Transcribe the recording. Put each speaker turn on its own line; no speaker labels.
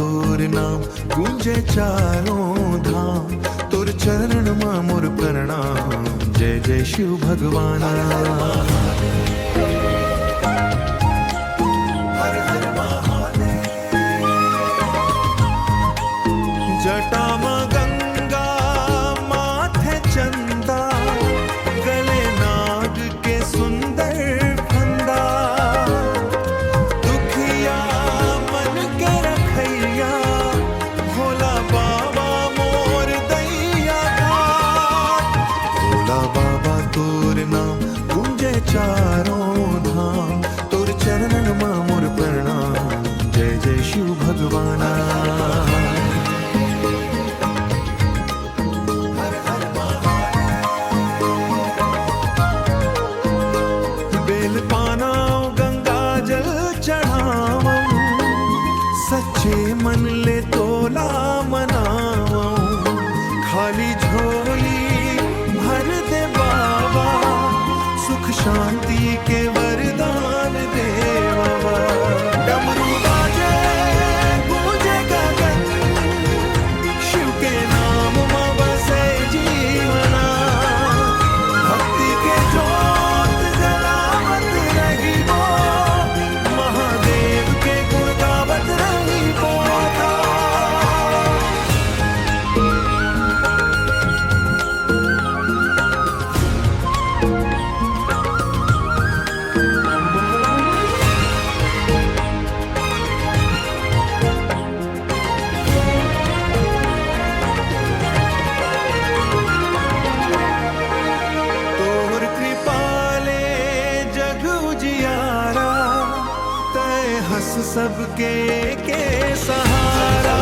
तोर नाम गूंजे चारों धाम। तोर चरण मां मोर प्रणाम, जय जय शिव भगवाना। जटा मां गंगा माथे चंदा, गले नाग के सुंदर फंदा। दुखिया मन के रखैया, भोला बाबा मोर दैया घाट। भोला बाबा तोर नाम गूंजे चारों धाम। तोर चरणन मां मोर प्रणाम, जय जय शिव भगवाना। सच्चे मन ले तोला मनावो, खाली झोली भर दे बाबा। सुख शांति के वरदान दे बाबा। डमरू बाजे गूंजे गगन, शिव के नाम में बसे जीवना। भक्ति के जोत जलावत रही वो, महादेव के गुण गावत रही वो। तोर कृपाले जग उजियारा, तय हंस सबके के सहारा।